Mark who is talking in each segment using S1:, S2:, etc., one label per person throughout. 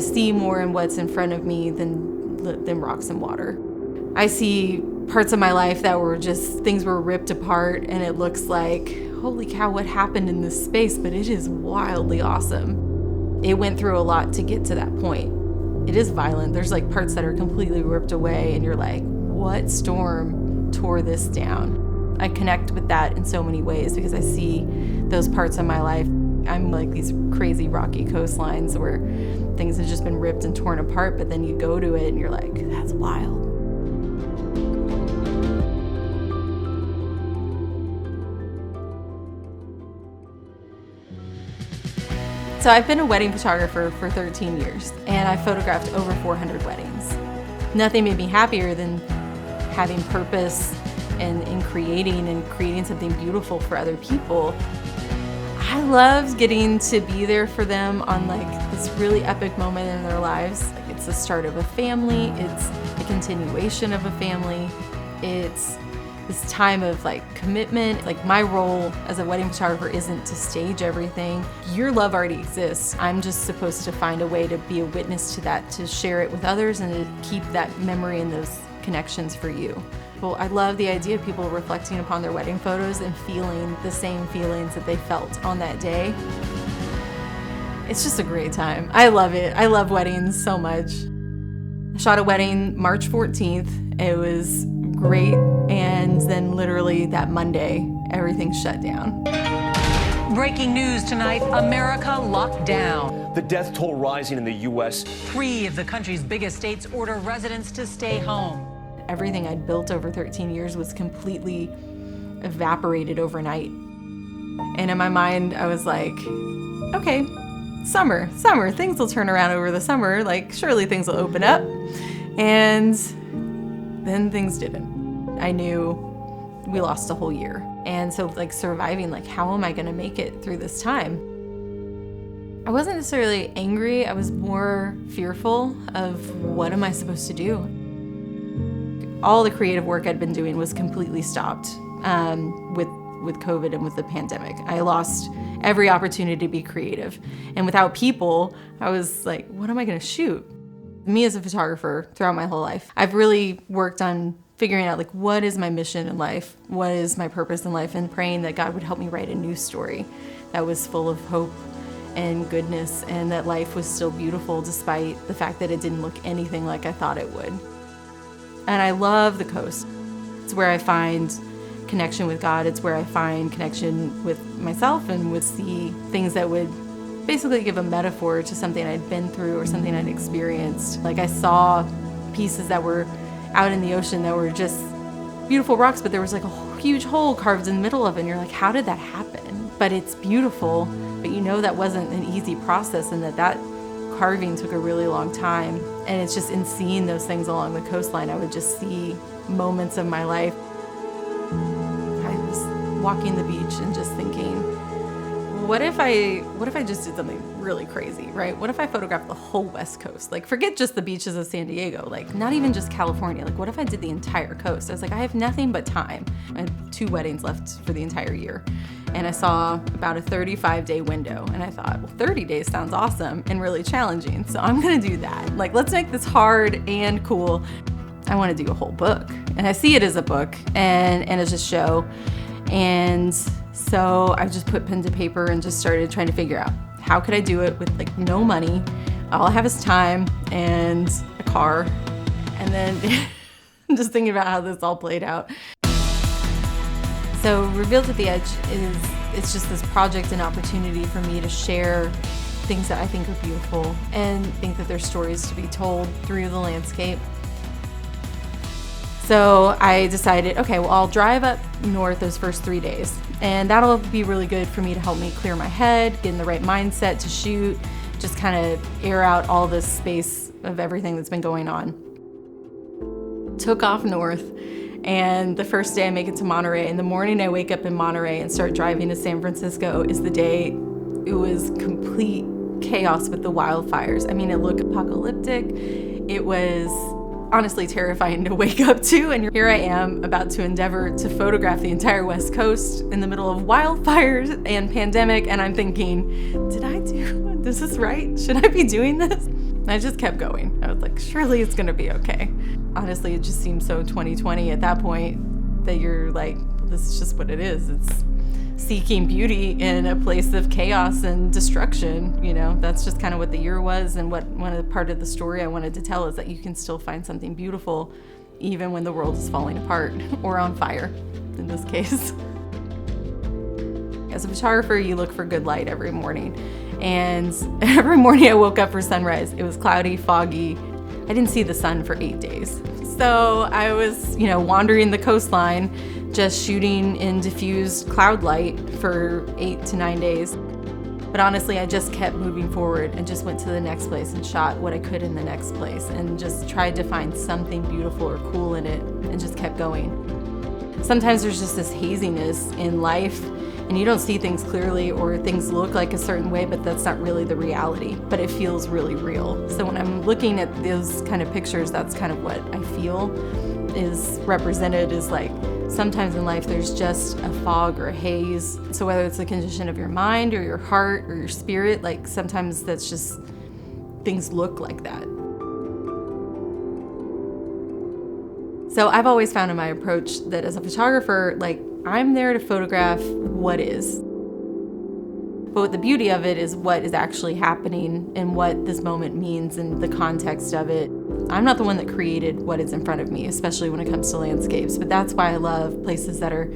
S1: see more in what's in front of me than rocks and water. I see parts of my life that were just, things were ripped apart, and it looks like, holy cow, what happened in this space? But it is wildly awesome. It went through a lot to get to that point. It is violent. There's like parts that are completely ripped away, and you're like, what storm tore this down? I connect with that in so many ways because I see those parts of my life. I'm like these crazy rocky coastlines where things have just been ripped and torn apart, but then you go to it and you're like, that's wild. So I've been a wedding photographer for 13 years, and I've photographed over 400 weddings. Nothing made me happier than having purpose and in creating something beautiful for other people. I loved getting to be there for them on like this really epic moment in their lives. Like, it's the start of a family, it's the continuation of a family, it's this time of like commitment. Like, my role as a wedding photographer isn't to stage everything. Your love already exists. I'm just supposed to find a way to be a witness to that, to share it with others and to keep that memory and those connections for you. Well, I love the idea of people reflecting upon their wedding photos and feeling the same feelings that they felt on that day. It's just a great time. I love it. I love weddings so much. I shot a wedding March 14th. It was great, and then literally that Monday, everything shut down.
S2: Breaking news tonight, America locked down.
S3: The death toll rising in the U.S.
S2: 3 of the country's biggest states order residents to stay home.
S1: Everything I'd built over 13 years was completely evaporated overnight. And in my mind, I was like, okay, summer, things will turn around over the summer. Like, surely things will open up. And then things didn't. I knew we lost a whole year. And so like surviving, like, how am I gonna make it through this time? I wasn't necessarily angry. I was more fearful of what am I supposed to do? All the creative work I'd been doing was completely stopped with COVID and with the pandemic. I lost every opportunity to be creative. And without people, I was like, what am I gonna shoot? Me as a photographer throughout my whole life, I've really worked on figuring out, like, what is my mission in life? What is my purpose in life? And praying that God would help me write a new story that was full of hope and goodness, and that life was still beautiful despite the fact that it didn't look anything like I thought it would. And I love the coast. It's where I find connection with God. It's where I find connection with myself and with the things that would basically give a metaphor to something I'd been through or something I'd experienced. Like, I saw pieces that were out in the ocean that were just beautiful rocks, but there was like a huge hole carved in the middle of it, and you're like, how did that happen? But it's beautiful, but you know that wasn't an easy process, and that carving took a really long time. And it's just in seeing those things along the coastline, I would just see moments of my life. I was walking the beach and just thinking, what if I just did something really crazy, right? What if I photographed the whole West Coast? Like, forget just the beaches of San Diego, like not even just California. Like, what if I did the entire coast? I was like, I have nothing but time. I had 2 weddings left for the entire year. And I saw about a 35-day window, and I thought, well, 30 days sounds awesome and really challenging, so I'm gonna do that. Like, let's make this hard and cool. I wanna do a whole book, and I see it as a book and as a show. And so I just put pen to paper and just started trying to figure out how could I do it with like no money. All I have is time and a car. And then I'm just thinking about how this all played out. So Revealed at the Edge it's just this project and opportunity for me to share things that I think are beautiful and think that there's stories to be told through the landscape. So I decided, okay, well, I'll drive up north those first 3 days, and that'll be really good for me to help me clear my head, get in the right mindset to shoot, just kind of air out all this space of everything that's been going on. Took off north, and the first day I make it to Monterey. In the morning I wake up in Monterey and start driving to San Francisco is the day it was complete chaos with the wildfires. I mean, it looked apocalyptic. It was honestly terrifying to wake up to, and here I am about to endeavor to photograph the entire West Coast in the middle of wildfires and pandemic, and I'm thinking, is this right? Should I be doing this? I just kept going. I was like, surely it's gonna be okay. Honestly, it just seemed so 2020 at that point that you're like, this is just what it is. It's seeking beauty in a place of chaos and destruction. You know, that's just kind of what the year was, and what one of the part of the story I wanted to tell is that you can still find something beautiful even when the world is falling apart or on fire in this case. As a photographer, you look for good light every morning. And every morning I woke up for sunrise. It was cloudy, foggy. I didn't see the sun for 8 days. So I was, wandering the coastline, just shooting in diffused cloud light for 8 to 9 days. But honestly, I just kept moving forward and just went to the next place and shot what I could in the next place and just tried to find something beautiful or cool in it and just kept going. Sometimes there's just this haziness in life and you don't see things clearly, or things look like a certain way, but that's not really the reality, but it feels really real. So when I'm looking at those kind of pictures, that's kind of what I feel is represented, is like sometimes in life there's just a fog or a haze. So whether it's the condition of your mind or your heart or your spirit, like sometimes that's just, things look like that. So I've always found in my approach that as a photographer, like I'm there to photograph what is. But what the beauty of it is what is actually happening and what this moment means and the context of it. I'm not the one that created what is in front of me, especially when it comes to landscapes, but that's why I love places that are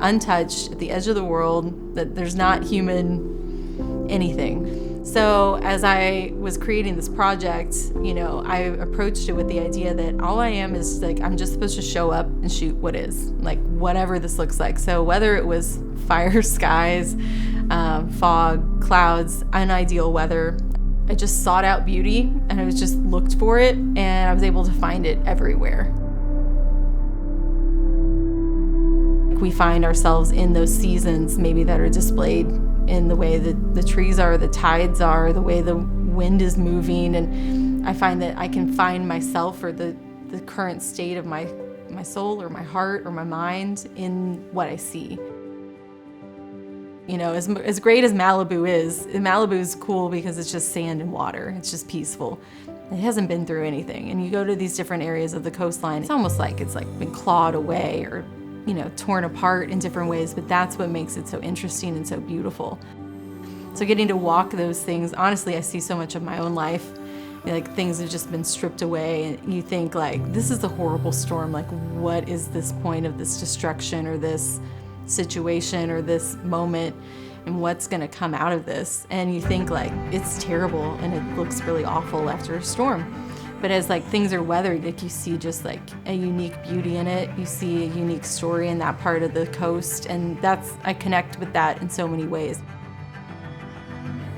S1: untouched, at the edge of the world, that there's not human anything. So as I was creating this project, I approached it with the idea that all I am is like, I'm just supposed to show up and shoot what is, like whatever this looks like. So whether it was fire skies, fog, clouds, unideal weather, I just sought out beauty and I was just looked for it, and I was able to find it everywhere. We find ourselves in those seasons maybe that are displayed in the way that the trees are, the tides are, the way the wind is moving, and I find that I can find myself or the current state of my soul or my heart or my mind in what I see. As great as Malibu is cool because it's just sand and water. It's just peaceful. It hasn't been through anything. And you go to these different areas of the coastline, it's almost like it's like been clawed away or torn apart in different ways, but that's what makes it so interesting and so beautiful. So getting to walk those things, honestly, I see so much of my own life, like things have just been stripped away, and you think like, this is a horrible storm, like what is this point of this destruction or this situation or this moment, and what's gonna come out of this? And you think like, it's terrible and it looks really awful after a storm. But as like things are weathered, like you see just like a unique beauty in it. You see a unique story in that part of the coast, and I connect with that in so many ways.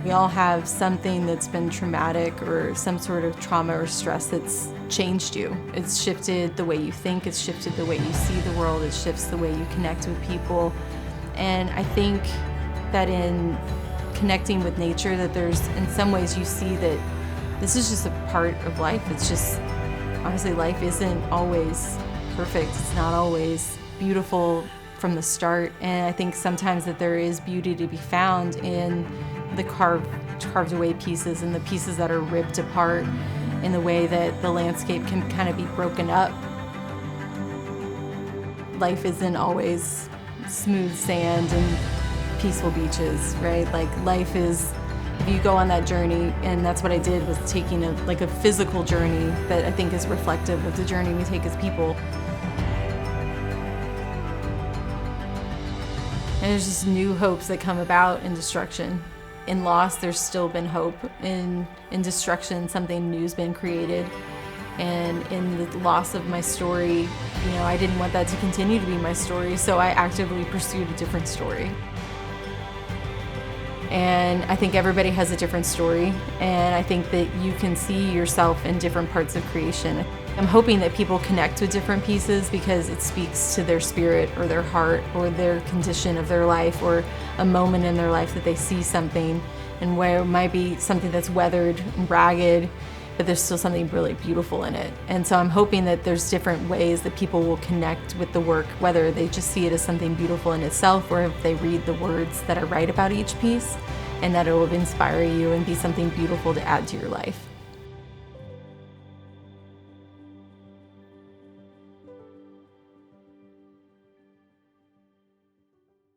S1: We all have something that's been traumatic or some sort of trauma or stress that's changed you. It's shifted the way you think, it's shifted the way you see the world, it shifts the way you connect with people. And I think that in connecting with nature, that there's, in some ways you see that this is just a part of life. It's just, honestly, life isn't always perfect. It's not always beautiful from the start. And I think sometimes that there is beauty to be found in the carved away pieces and the pieces that are ripped apart, in the way that the landscape can kind of be broken up. Life isn't always smooth sand and peaceful beaches, right? Like life is, if you go on that journey, and that's what I did, was taking a physical journey that I think is reflective of the journey we take as people. And there's just new hopes that come about in destruction. In loss, there's still been hope. In destruction, something new's been created. And in the loss of my story, I didn't want that to continue to be my story, so I actively pursued a different story. And I think everybody has a different story, and I think that you can see yourself in different parts of creation. I'm hoping that people connect with different pieces because it speaks to their spirit or their heart or their condition of their life, or a moment in their life that they see something, and where it might be something that's weathered and ragged, but there's still something really beautiful in it. And so I'm hoping that there's different ways that people will connect with the work, whether they just see it as something beautiful in itself, or if they read the words that I write about each piece, and that it will inspire you and be something beautiful to add to your life.